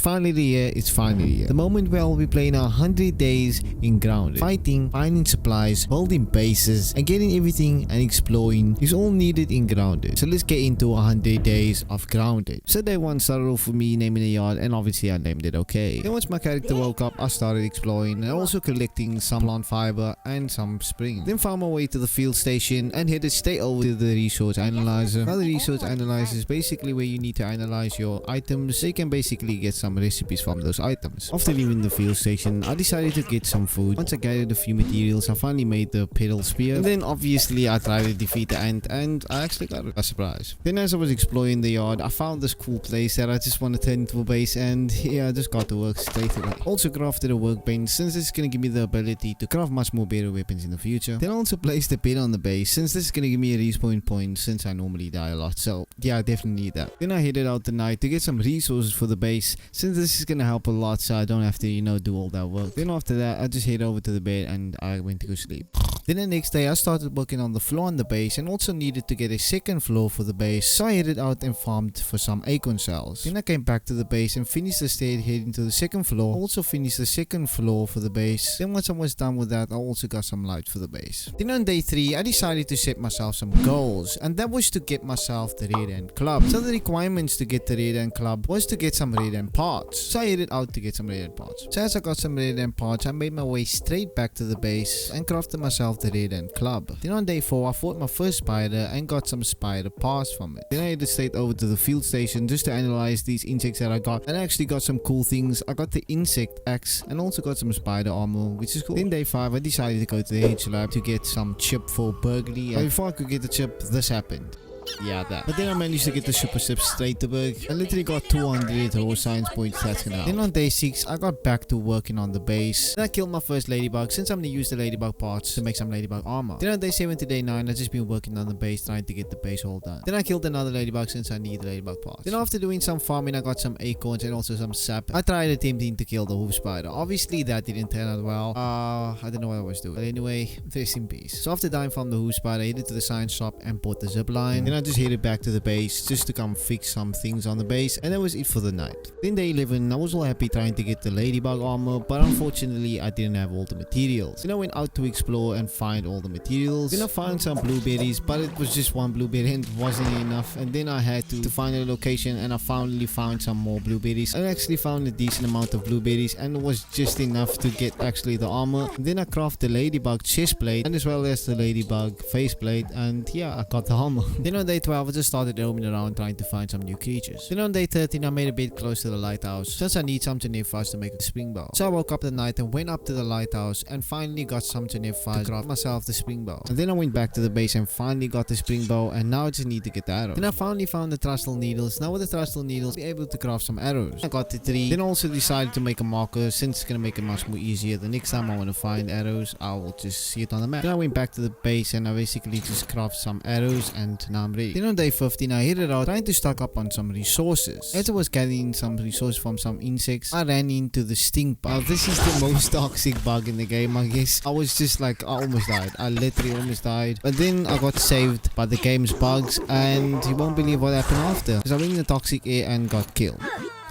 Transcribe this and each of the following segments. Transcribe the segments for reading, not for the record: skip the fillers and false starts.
finally here, it's finally here. The moment where I'll be playing 100 days in Grounded. Fighting, finding supplies, building bases, and getting everything and exploring is all needed in Grounded. So let's get into 100 days of Grounded. So day 1 started off with me naming a yard, and obviously I named it okay. Then once my character woke up, I started exploring and also collecting some plant fiber and some spring. Then found my way to the field station and headed straight over to the resource analyzer. Now the resource analyzer is basically where you need to analyze your items so you can basically get some recipes from those items. After leaving the field station, I decided to get some food. Once I gathered a few materials, I finally made the pedal spear. And then obviously I tried to defeat the ant and I actually got a surprise. Then as I was exploring the yard, I found this cool place that I just want to turn into a base, and yeah, I just got to work straight away. Also crafted a workbench since this is going to give me the ability to craft much more better weapons in the future. Then I also placed a bed on the base since this is going to give me a respawn point since I normally die a lot. So yeah, I definitely need that. Then I headed out tonight to get some resources for the base since this is going to help a lot so I don't have to, you know, do all that work. Then after that, I just head over to the bed and I went to go sleep. Then the next day I started working on the floor on the base and also needed to get a second floor for the base, so I headed out and farmed for some acorn cells. Then I came back to the base and finished the stair heading to the second floor. Also finished the second floor for the base. Then once I was done with that, I also got some light for the base. Then on day 3 I decided to set myself some goals, and that was to get myself the red end club. So the requirements to get the red end club was to get some red end parts, so I headed out to get some red end parts. So as I got some red end parts, I made my way straight back to the base and crafted myself the red end club. Then on day 4 I fought my first spider and got some spider parts from it. Then I headed straight over to the field station just to analyze these insects that I got, and I actually got some cool things. I got the insect axe and also got some spider armor, which is cool. Then day 5 I decided to go to the Haze lab to get some chip for burglary, but before I could get the chip, this happened. Yeah, that. But then I managed to get the super chip straight to Berg. I literally got 200 raw science points. That's gonna help. Then on day 6 I got back to working on the base. Then I killed my first ladybug since I'm gonna use the ladybug parts to make some ladybug armor. Then on day 7 to day 9 I just been working on the base, trying to get the base all done. Then I killed another ladybug since I need the ladybug parts. Then after doing some farming I got some acorns and also some sap. I tried attempting to kill the hoof spider. Obviously that didn't turn out well. I don't know what I was doing. But anyway, rest in peace. So after dying from the hoof spider, I headed to the science shop and bought the zip line. Then I just headed back to the base just to come fix some things on the base, and that was it for the night. Then day 11 I was all happy trying to get the ladybug armor, but unfortunately I didn't have all the materials. Then I went out to explore and find all the materials. Then I found some blueberries, but it was just one blueberry and it wasn't enough, and then I had to find a location, and I finally found some more blueberries. I actually found a decent amount of blueberries and it was just enough to get actually the armor. Then I crafted the ladybug chest plate and as well as the ladybug face plate, and yeah, I got the armor. Then on day 12 I just started roaming around trying to find some new creatures. Then on day 13 I made a bit close to the lighthouse since I need some fuzz to make a spring bow. So I woke up the night and went up to the lighthouse and finally got some fuzz to craft myself the spring bow. And then I went back to the base and finally got the spring bow, and now I just need to get the arrow. Then I finally found the thrustle needles. Now with the thrustle needles I'll be able to craft some arrows. I got the 3. Then also decided to make a marker since it's gonna make it much more easier. The next time I want to find arrows I will just see it on the map. Then I went back to the base and I basically just craft some arrows, and now I'm ready. Then on day 15 I headed out trying to stock up on some resources. As I was gathering some resources from some insects, I ran into the stink bug. This is the most toxic bug in the game, I guess. I was just like, I almost died. I literally almost died. But then I got saved by the game's bugs, and you won't believe what happened after. Because I went in the toxic air and got killed.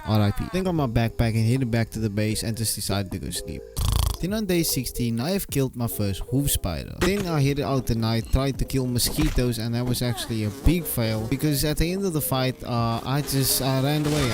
RIP. Then got my backpack and headed back to the base and just decided to go sleep. Then on day 16 I have killed my first hoof spider. Then I headed out tonight, tried to kill mosquitoes, and that was actually a big fail because at the end of the fight I ran away.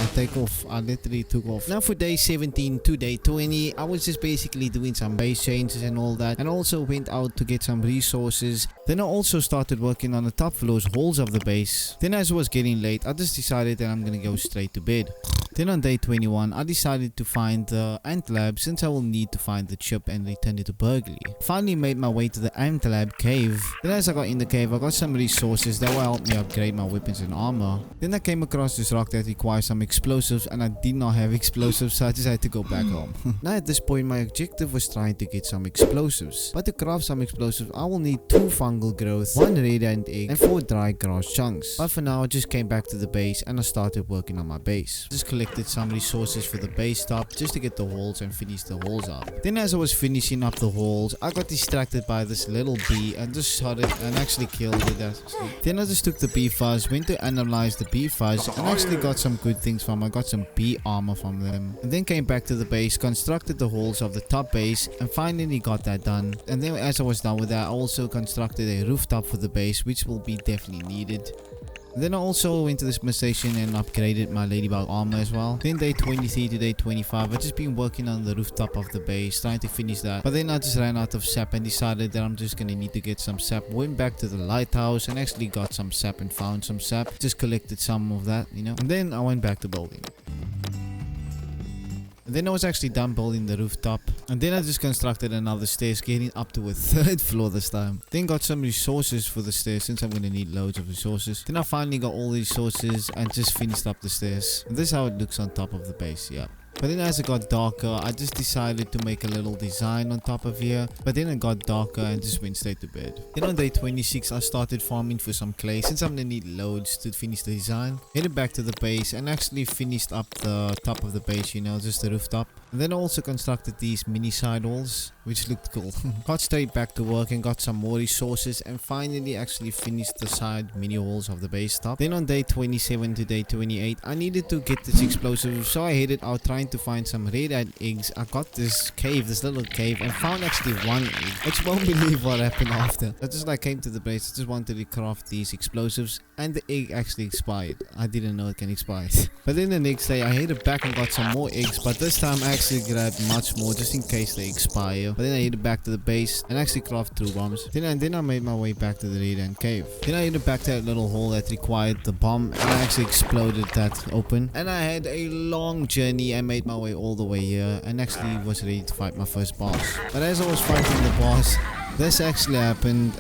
I literally took off. Now for day 17 to day 20 I was just basically doing some base changes and all that, and also went out to get some resources. Then I also started working on the top floors halls of the base. Then as it was getting late I just decided that I'm gonna go straight to bed. Then on day 21 I decided to find the ant lab since I will need to find the chip and return it to burglary. Finally made my way to the ant lab cave. Then as I got in the cave I got some resources that will help me upgrade my weapons and armor. Then I came across this rock that requires some explosives, and I did not have explosives, so I just had to go back home. Now at this point my objective was trying to get some explosives, but to craft some explosives I will need 2 fungal growth, 1 red ant egg, and 4 dry grass chunks. But for now I just came back to the base and I started working on my base. Just collected some resources for the base top just to get the walls and finish the walls up. Then as I was finishing up the walls, I got distracted by this little bee and just shot it and actually killed it. Then I just took the bee fuzz, went to analyze the bee fuzz and actually got some good things from them. I got some bee armor from them. And then came back to the base, constructed the walls of the top base and finally got that done. And then as I was done with that, I also constructed a rooftop for the base, which will be definitely needed. Then I also went to the Smith station and upgraded my ladybug armor as well. Then day 23 to day 25, I've just been working on the rooftop of the base, trying to finish that. But then I just ran out of sap and decided that I'm just gonna need to get some sap. Went back to the lighthouse and actually got some sap and found some sap. Just collected some of that, you know. And then I went back to building. And then I was actually done building the rooftop. And then I just constructed another stairs, getting up to a 3rd floor this time. Then got some resources for the stairs since I'm going to need loads of resources. Then I finally got all the resources and just finished up the stairs. And this is how it looks on top of the base, yeah. But then as it got darker, I just decided to make a little design on top of here. But then it got darker and just went straight to bed. Then on day 26, I started farming for some clay since I'm gonna need loads to finish the design. Headed back to the base and actually finished up the top of the base, you know, just the rooftop. And then I also constructed these mini side walls, which looked cool. Got straight back to work and got some more resources and finally actually finished the side mini walls of the base top. Then on day 27 to day 28, I needed to get this explosive, so I headed out trying to find some red eggs. I got this cave, this little cave, and found actually one egg, which you won't believe what happened after. I just came to the base, I just wanted to craft these explosives, and the egg actually expired. I didn't know it can expire. But then the next day I headed back and got some more eggs, but this time I actually grabbed much more just in case they expire. But then I headed back to the base and actually craft 2 bombs. Then I made my way back to the Raiden cave. Then I headed back to that little hole that required the bomb and I actually exploded that open. And I had a long journey. I made my way all the way here and actually was ready to fight my first boss. But as I was fighting the boss, this actually happened.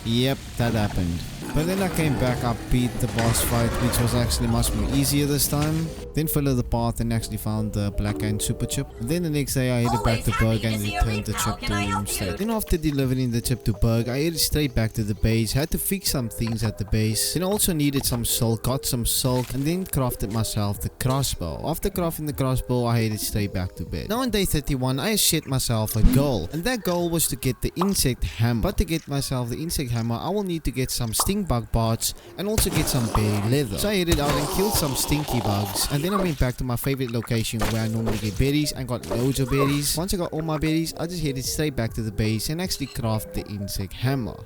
Yep, that happened. But then I came back, I beat the boss fight, which was actually much more easier this time. Then followed the path and actually found the black and super chip. And then the next day I headed back to Berg and returned the chip to Homestead. Then after delivering the chip to Berg, I headed straight back to the base. Had to fix some things at the base. Then I also needed some silk, got some silk and then crafted myself the crossbow. After crafting the crossbow, I headed straight back to bed. Now on day 31, I set myself a goal. And that goal was to get the insect hammer. But to get myself the insect hammer, I will need to get some sting bug parts and also get some berry leather. So I headed out and killed some stinky bugs. And then I went back to my favorite location where I normally get berries and got loads of berries. Once I got all my berries, I just headed straight back to the base and actually craft the insect hammer.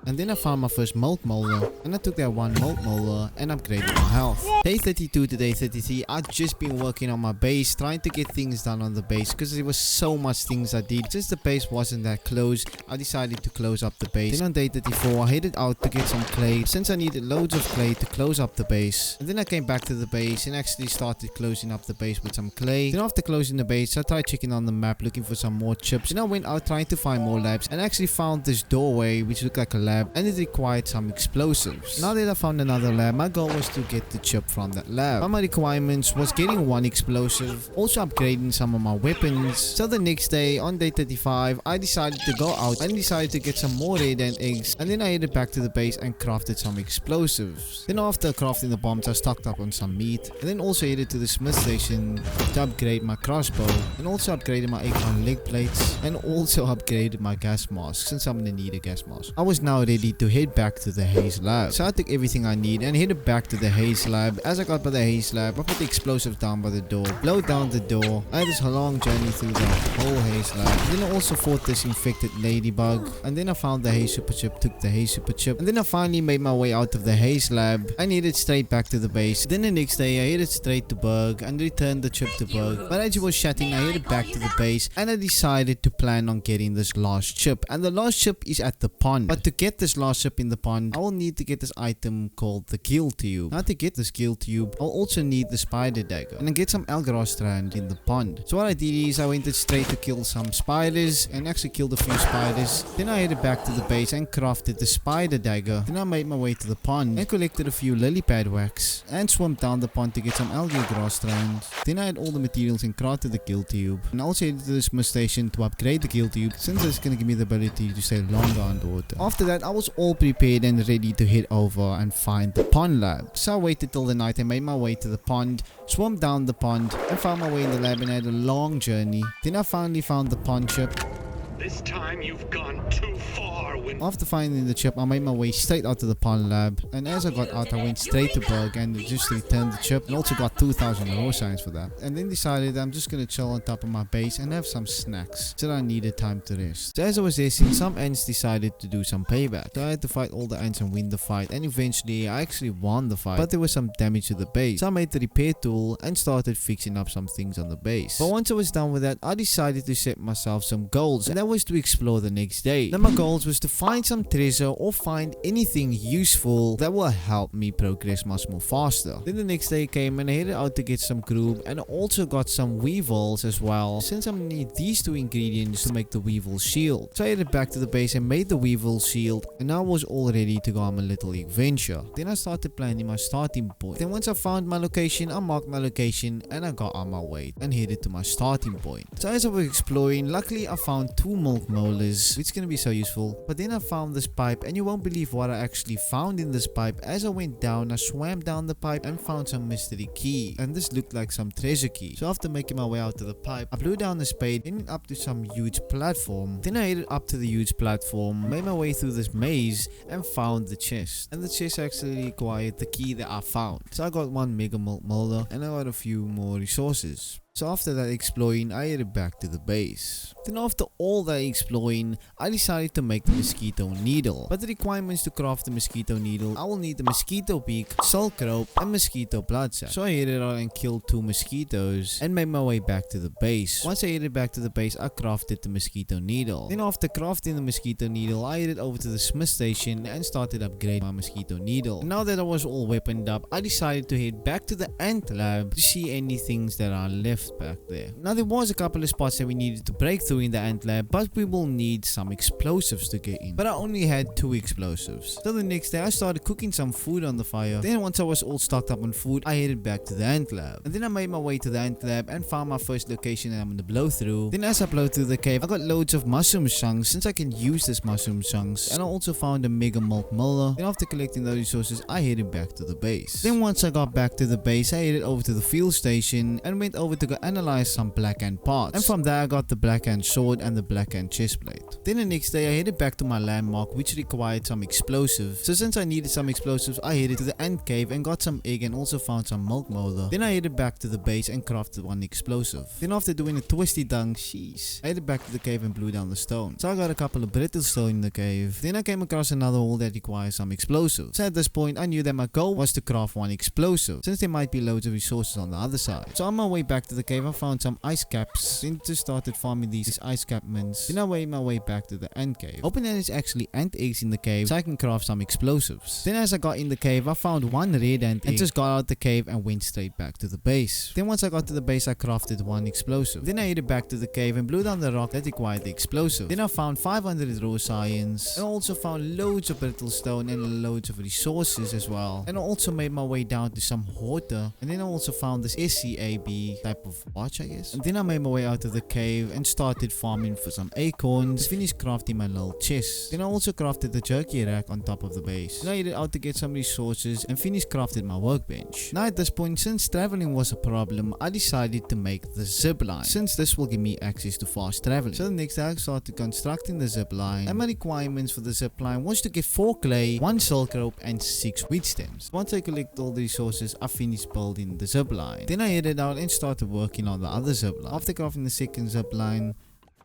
And then I found my first malt molar and I took that one malt molar and upgraded my health. Day 32 to day 33, I've just been working on my base, trying to get things done on the base because there was so much things I did. Since the base wasn't that close, I decided to close up the base. Then on day 34, I headed out to get some clay since I needed loads of clay to close up the base. And then I came back to the base and actually started closing up the base with some clay. Then after closing the base, I tried checking on the map looking for some more chips. Then I went out trying to find more labs and actually found this doorway which looked like a lab and it required some explosives. Now that I found another lab, my goal was to get the chip from that lab. But my requirements was getting 1 explosive, also upgrading some of my weapons. So the next day, on day 35, I decided to go out and decided to get some more red and eggs. And then I headed back to the base and crafted some explosives. Then after crafting the bombs, I stocked up on some meat. And then also headed to the Smith station to upgrade my crossbow. And also upgraded my acorn leg plates. And also upgraded my gas mask since I'm gonna need a gas mask. I was now ready to head back to the Haze lab. So I took everything I need and headed back to the Haze lab. As I got by the Haze lab, I put the explosives down by the door, blow down the door. I had this long journey through the whole Haze lab. Then I also fought this infected ladybug. And then I found the Haze super chip, took the Haze super chip. And then I finally made my way out of the Haze lab. I headed straight back to the base. Then the next day I headed straight to Berg and returned the chip to Berg. But as it was shutting, I headed back to the base and I decided to plan on getting this last chip. And the last chip is at the pond. But to get this last chip in the pond, I will need to get this item called the kill tube. Now to get this kill tube, I'll also need the spider dagger and then get some algaroth strand in the pond. So what I did is I went straight to kill some spiders and actually killed a few spiders. Then I headed back to the base and crafted the spider dagger. Then I made my way to the pond and collected a few lily pad wax and swam down the pond to get some algaroth strands. Then I had all the materials and crafted the kill tube. And I also headed to the Smith station to upgrade the kill tube since it's going to give me the ability to stay longer underwater. After that, But I was all prepared and ready to head over and find the pond lab. So I waited till the night and made my way to the pond, swam down the pond and found my way in the lab and had a long journey. Then I finally found the pond chip. This time you've gone too far. After finding the chip, I made my way straight out to the pond lab, and as I got out I went straight to Berg and just returned the chip and also got 2000 raw signs for that. And then decided I'm just gonna chill on top of my base and have some snacks, so that I needed time to rest. So as I was resting, some ants decided to do some payback. So I had to fight all the ants and win the fight, and eventually I actually won the fight, but there was some damage to the base. So I made the repair tool and started fixing up some things on the base. But once I was done with that, I decided to set myself some goals, and that was to explore the next day. Now my goals was to find some treasure or find anything useful that will help me progress much more faster. Then the next day came and I headed out to get some grub, and I also got some weevils as well, since I need these two ingredients to make the weevil shield. So I headed back to the base and made the weevil shield, and I was all ready to go on my little adventure. Then I started planning my starting point. Then once I found my location, I marked my location and I got on my way and headed to my starting point. So as I was exploring, luckily I found 2 milk molars, which is going to be so useful. But then I found this pipe, and you won't believe what I actually found in this pipe. As I went down, I swam down the pipe and found some mystery key, and this looked like some treasure key. So after making my way out to the pipe, I blew down the spade, ending up to some huge platform. Then I headed up to the huge platform, made my way through this maze and found the chest, and the chest actually required the key that I found. So I got 1 mega milk molar and I got a few more resources. So after that exploring, I headed back to the base. Then after all that exploring, I decided to make the mosquito needle. But the requirements to craft the mosquito needle, I will need the mosquito beak, silk rope and mosquito blood sac. So I headed out and killed 2 mosquitoes and made my way back to the base. Once I headed back to the base, I crafted the mosquito needle. Then after crafting the mosquito needle, I headed over to the smith station and started upgrading my mosquito needle. And now that I was all weaponed up, I decided to head back to the ant lab to see any things that are left back there. Now there was a couple of spots that we needed to break through in the ant lab, but we will need some explosives to get in. But I only had 2 explosives. So the next day I started cooking some food on the fire. Then once I was all stocked up on food, I headed back to the ant lab. And then I made my way to the ant lab and found my first location that I'm gonna blow through. Then as I blow through the cave, I got loads of mushroom chunks, since I can use this mushroom chunks. And I also found a mega milk molar. Then after collecting those resources, I headed back to the base. Then once I got back to the base, I headed over to the field station and went over to go analyze some black ant parts, and from there I got the black ant sword and the black ant chestplate. Then the next day I headed back to my landmark, which required some explosives. So since I needed some explosives, I headed to the ant cave and got some egg and also found some milk molar. Then I headed back to the base and crafted 1 explosive. Then after doing a twisty dunk, I headed back to the cave and blew down the stone. So I got a couple of brittle stone in the cave. Then I came across another hole that requires some explosives. So at this point I knew that my goal was to craft 1 explosive, since there might be loads of resources on the other side. So on my way back to the cave I found some ice caps, then just started farming these ice cap mints. Then I made my way back to the ant cave, hoping that it's actually ant eggs in the cave so I can craft some explosives. Then as I got in the cave I found 1 red ant egg and just got out the cave and went straight back to the base. Then once I got to the base I crafted 1 explosive. Then I headed back to the cave and blew down the rock that required the explosive. Then I found 500 raw science and I also found loads of brittle stone and loads of resources as well. And I also made my way down to some water, and then I also found this SCAB type of watch, I guess. And then I made my way out of the cave and started farming for some acorns, finished crafting my little chest. Then I also crafted the jerky rack on top of the base. Then I headed out to get some resources and finished crafting my workbench. Now at this point, since traveling was a problem, I decided to make the zip line, since this will give me access to fast traveling. So the next day I started constructing the zip line, and my requirements for the zip line was to get 4 clay, 1 silk rope and 6 wheat stems. Once I collect all the resources, I finished building the zip line. Then I headed out and started working on the other zip line. After crafting the second zip line,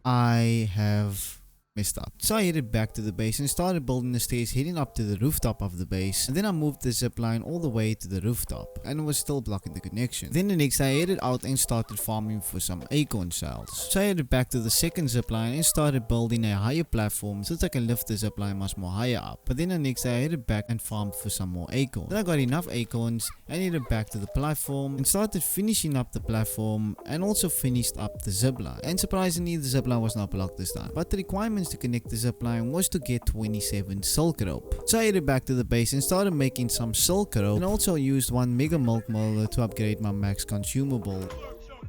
I have messed up. So I headed back to the base and started building the stairs heading up to the rooftop of the base, and then I moved the zip line all the way to the rooftop and it was still blocking the connection. Then the next day I headed out and started farming for some acorn cells. So I headed back to the second zip line and started building a higher platform so that I can lift the zip line much more higher up. But then the next day I headed back and farmed for some more acorns. Then I got enough acorns and headed back to the platform and started finishing up the platform and also finished up the zip line. And surprisingly the zip line was not blocked this time, but the requirements to connect the zip line was to get 27 silk rope. So I headed back to the base and started making some silk rope, and also used 1 mega milk molar to upgrade my max consumable.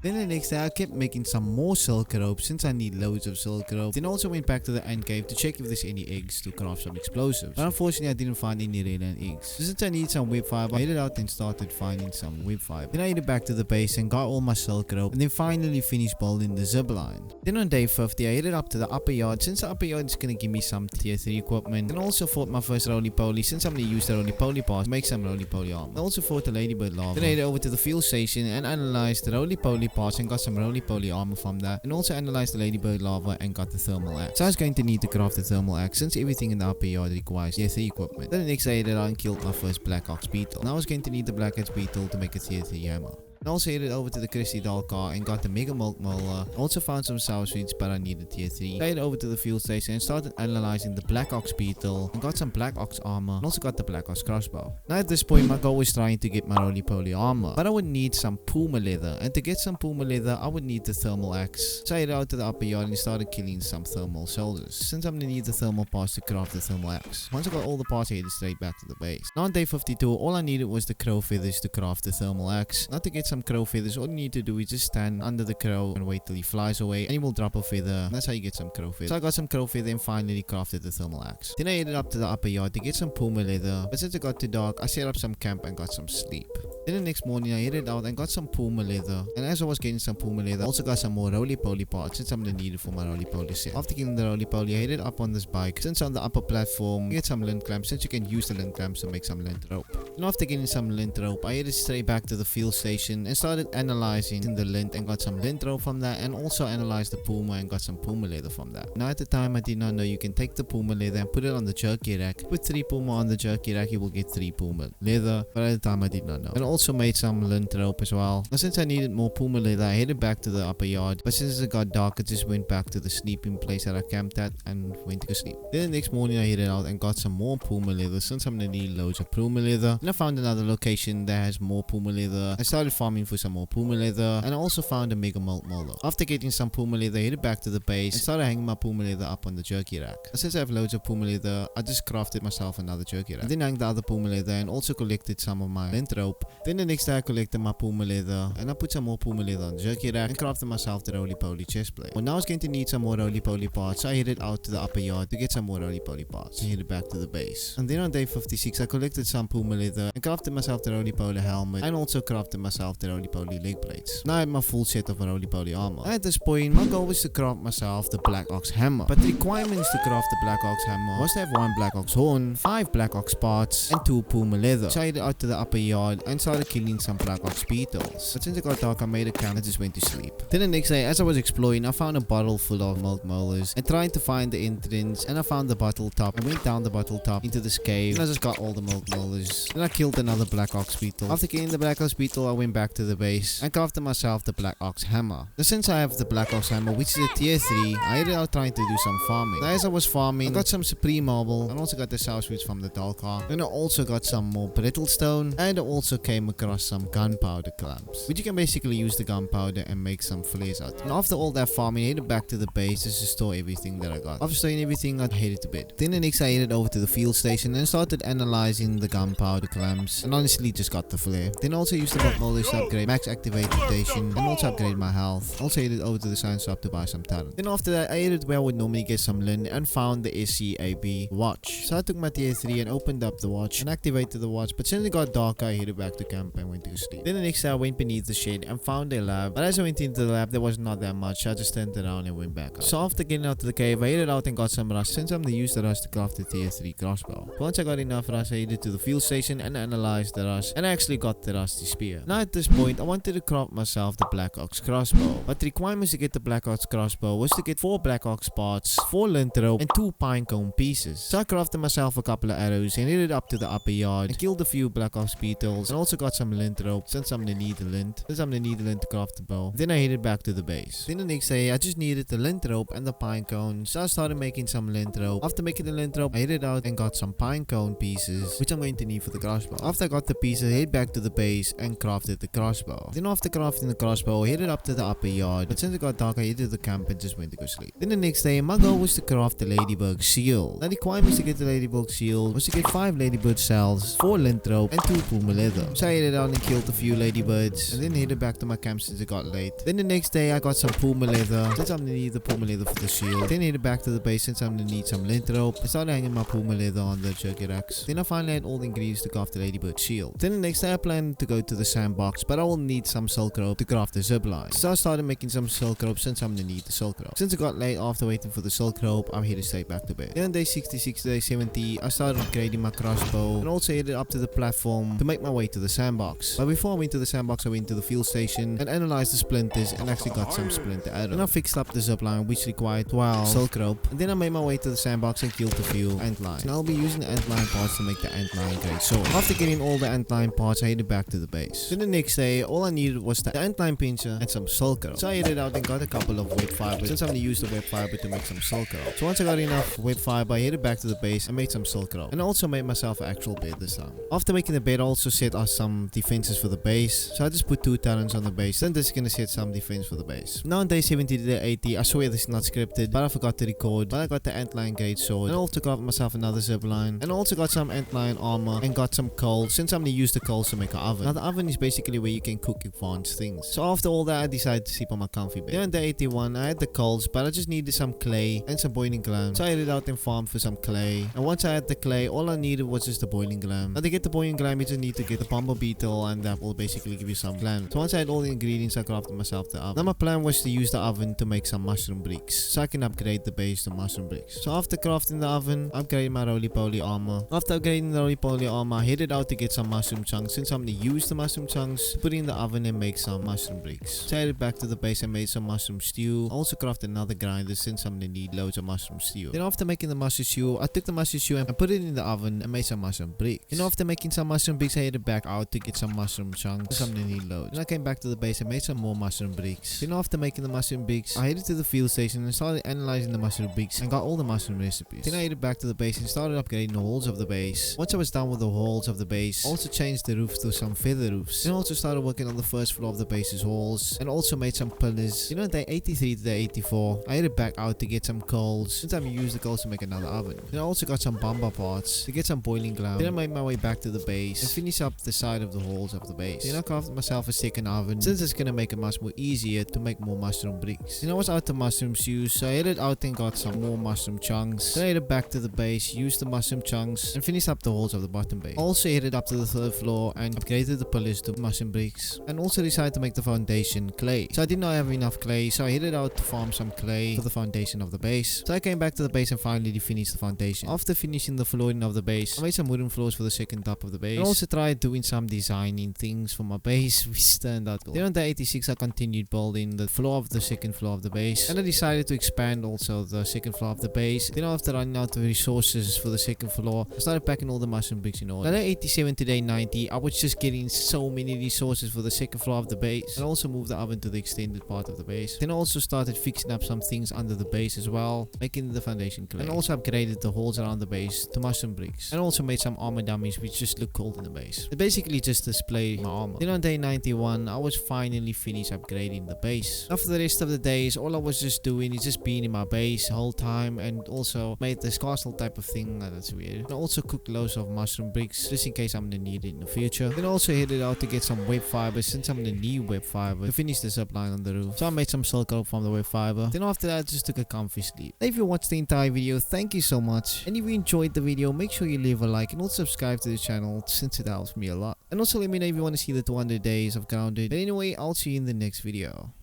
Then the next day I kept making some more silk rope since I need loads of silk rope. Then also went back to the ant cave to check if there's any eggs to craft some explosives. But unfortunately I didn't find any red ant eggs. So since I need some web fiber, I headed out and started finding some web fiber. Then I headed back to the base and got all my silk rope and then finally finished building the zip line. Then on day 50 I headed up to the upper yard since the upper yard is gonna give me some tier 3 equipment. And also fought my first roly-poly since I'm gonna use the roly-poly parts to make some roly-poly armor. I also fought the ladybird lava. Then I headed over to the fuel station and analyzed the roly-poly parts and got some roly-poly armor from that. And also analyzed the ladybird lava and got the thermal axe. So I was going to need to craft the thermal axe since everything in the upper yard requires tier 3 equipment. Then the next day I headed out and killed my first black ox beetle. Now I was going to need the black ox beetle to make a tier 3 hammer. I also headed over to the Christy doll car and got the mega milk molar. Also found some sour sweets but I needed tier 3. I headed over to the fuel station and started analyzing the black ox beetle and got some black ox armor and also got the black ox crossbow. Now at this point my goal was trying to get my roly-poly armor, but I would need some puma leather, and to get some puma leather I would need the thermal axe. So I headed out to the upper yard and started killing some thermal soldiers since I'm gonna need the thermal parts to craft the thermal axe. Once I got all the parts I headed straight back to the base. Now on day 52 all I needed was the crow feathers to craft the thermal axe. Now to get some crow feathers all you need to do is just stand under the crow and wait till he flies away and he will drop a feather. That's how you get some crow feather. So I got some crow feather and finally crafted the thermal axe. Then I headed up to the upper yard to get some puma leather, but since it got too dark I set up some camp and got some sleep. Then the next morning I headed out and got some puma leather, and as I was getting some puma leather I also got some more roly-poly parts since I'm gonna need it for my roly-poly set. After killing the roly-poly I headed up on this bike since on the upper platform you get some lint clamps since you can use the lint clamps to make some lint rope. And after getting some lint rope I headed straight back to the fuel station and started analyzing the lint and got some lint rope from that, and also analyzed the puma and got some puma leather from that. Now at the time I did not know you can take the puma leather and put it on the jerky rack. Put 3 puma on the jerky rack you will get 3 puma leather, but at the time I did not know. And also made some lint rope as well. Now since I needed more puma leather I headed back to the upper yard, but since it got dark I just went back to the sleeping place that I camped at and went to go sleep. Then the next morning I headed out and got some more puma leather since I'm gonna need loads of puma leather. And I found another location that has more puma leather. I started farming for some more puma leather, and I also found a mega milk molar. After getting some puma leather I headed back to the base and started hanging my puma leather up on the jerky rack. And since I have loads of puma leather I just crafted myself another jerky rack. And then hung the other puma leather and also collected some of my lint rope. Then the next day I collected my puma leather and I put some more puma leather on the jerky rack and crafted myself the roly-poly chest plate. Well now I was going to need some more roly-poly parts, so I headed out to the upper yard to get some more roly-poly parts and headed back to the base. And then on day 56 I collected some puma leather and crafted myself the roly-poly helmet and also crafted myself the roly-poly leg plates. Now I had my full set of roly-poly armor. And at this point my goal was to craft myself the black ox hammer, but the requirements to craft the black ox hammer was to have 1 black ox horn, 5 black ox parts and 2 puma leather. So I headed out to the upper yard and started killing some black ox beetles, but since it got dark I made a camp and just went to sleep. Then the next day as I was exploring I found a bottle full of milk molars and tried to find the entrance, and I found the bottle top. I went down the bottle top into this cave and I just got all the milk molars. Then I killed another black ox beetle. After killing the black ox beetle I went back to the base and crafted myself the black ox hammer. Now since I have the black ox hammer which is a tier 3, I headed out trying to do some farming. Now as I was farming I got some supreme marble and also got the sour sweets from the doll car. Then I also got some more brittle stone, and I also came across some gunpowder clamps, which you can basically use the gunpowder and make some flares out. And after all that farming I headed back to the base just to store everything that I got. After storing everything I headed to bed. Then the next I headed over to the field station and started analyzing the gunpowder clamps and honestly just got the flare. Then also used the block molders to upgrade max activation and also upgrade my health. Also headed over to the science shop to buy some talent. Then after that I headed where I would normally get some lint and found the SCAB watch. So I took my tier 3 and opened up the watch and activated the watch, but since it got dark I headed back to camp and went to sleep. Then the next day I went beneath the shed and found a lab, but as I went into the lab there was not that much, so I just turned around and went back out. So after getting out to the cave I headed out and got some rust since I'm going to use the rust to craft the tier 3 crossbow. Once I got enough rust I headed to the fuel station and analyzed the rust, and I actually got the rusty spear. Now at this point I wanted to craft myself the black ox crossbow, but the requirements to get the black ox crossbow was to get 4 black ox parts, 4 lint rope and 2 pine cone pieces. So I crafted myself a couple of arrows and headed up to the upper yard and killed a few black ox beetles and also got some lint rope since I'm gonna need the lint to craft the bow. Then I headed back to the base. Then the next day I just needed the lint rope and the pine cone, so I started making some lint rope. After making the lint rope I headed out and got some pine cone pieces which I'm going to need for the crossbow. After I got the pieces, I head back to the base and crafted the crossbow. Then after crafting the crossbow, I headed up to the upper yard, but since it got dark, I headed to the camp and just went to go sleep. Then the next day, my goal was to craft the ladybug shield. Now the requirements to get the ladybug shield was to get 5 ladybird cells, 4 lint rope, and 2 puma leather. So I headed out and killed a few ladybirds, and then headed back to my camp since it got late. Then the next day, I got some puma leather, since I'm gonna need the puma leather for the shield. Then headed back to the base since I'm gonna need some lint rope. I started hanging my puma leather on the jerky racks. Then I finally had all the ingredients to craft the ladybird shield. Then the next day, I planned to go to the sandbox, but I will need some silk rope to craft the zipline. So I started making some silk rope since I'm gonna need the silk rope. Since it got late after waiting for the silk rope, I'm headed straight back to bed. Then on day 66 to day 70, I started upgrading my crossbow and also headed up to the platform to make my way to the sandbox. But before I went to the sandbox, I went to the fuel station and analyzed the splinters and actually got some splinter arrows. Then I fixed up the zipline, which required 12 silk rope, and then I made my way to the sandbox and killed a few antlines. And I'll be using the antline parts to make the antline great sword. After getting all the antline parts, I headed back to the base. Then the next day, all I needed was the antline pincher and some silk rope. So I headed out and got a couple of web fibers since I'm gonna use the web fiber to make some silk rope. So once I got enough web fiber, I headed back to the base and made some silk rope. And I also made myself an actual bed this time. After making the bed, I also set up some defenses for the base. So I just put 2 talents on the base. Then this is gonna set some defense for the base. Now on day 70 to day 80, I swear this is not scripted, but I forgot to record. But I got the antline great sword. And I also got myself another zipline. And I also got some antline armor and got some coal since I'm gonna use the coals to make an oven. Now the oven is basically where you can cook advanced things. So after all that, I decided to sleep on my comfy bed. Then on day 81, I had the coals, but I just needed some clay and some boiling glam. So I headed out and farmed for some clay. And once I had the clay, all I needed was just the boiling glam. Now to get the boiling glam, you just need to get the bumble beetle, and that will basically give you some glam. So once I had all the ingredients, I crafted myself the oven. Now my plan was to use the oven to make some mushroom bricks, so I can upgrade the base to mushroom bricks. So after crafting the oven, I upgraded my roly-poly armor. After upgrading the roly-poly armor, I headed out to get some mushroom chunks since I'm gonna use the mushroom chunks to put in the oven and make some mushroom bricks. So I headed back to the base and made some mushroom stew. I also crafted another grinder since I'm gonna need loads of mushroom stew. Then after making the mushroom stew, I took the mushroom stew and put it in the oven and made some mushroom bricks. Then after making some mushroom bricks, I headed back out to get some mushroom chunks since I'm gonna need loads. Then I came back to the base and made some more mushroom bricks. Then after making the mushroom bricks, I headed to the field station and started analyzing the mushroom bricks and got all the mushroom recipes. Then I headed back to the base and started upgrading the walls of the base. Once I was done with the walls of the base, I also changed the roofs to some feather roofs. Then I also started working on the first floor of the base's walls and also made some pillars. Then on day 83 to day 84, I headed back out to get some coals since I've used the coals to make another oven. Then I also got some bumper parts to get some boiling glam. Then I made my way back to the base and finished up the side of the walls of the base. Then I crafted myself a second oven since it's gonna make it much more easier to make more mushroom bricks. Then I was out of mushroom stews, so I headed out and got some more mushroom chunks. Then I headed back to the base, used the mushroom chunks, and finished up the walls of the bottom base. I also headed up to the 3rd floor and upgraded the pillars to mushroom bricks, and also decided to make the foundation clay. So I did not have enough clay, so I headed out to farm some clay for the foundation of the base. So I came back to the base and finally finished the foundation. After finishing the flooring of the base, I made some wooden floors for the second top of the base, and also tried doing some designing things for my base, which turned out cool. Then on day 86, I continued building the floor of the second floor of the base, and I decided to expand also the second floor of the base. Then after running out of resources for the second floor, I started packing all the mushroom bricks in order. Now day 87 to day 90, I was just getting so many resources for the second floor of the base, and also moved the oven to the extended part of the base. Then I also started fixing up some things under the base as well, making the foundation clay, and also upgraded the holes around the base to mushroom bricks, and also made some armor dummies which just look cool in the base. It basically just display my armor. Then on day 91, I was finally finished upgrading the base. After the rest of the days, all I was just doing is just being in my base the whole time, and also made this castle type of thing. That's weird. And I also cooked loads of mushroom bricks just in case I'm gonna need it in the future. Then I also headed out to get some web fiber since I'm gonna need web fiber to finish the zipline on the roof. So I made some silk rope from the web fiber. Then after that, I just took a comfy sleep. If you watched the entire video, thank you so much. And if you enjoyed the video, make sure you leave a like and also subscribe to the channel since it helps me a lot. And also let me know if you want to see the 200 days of Grounded. But anyway, I'll see you in the next video.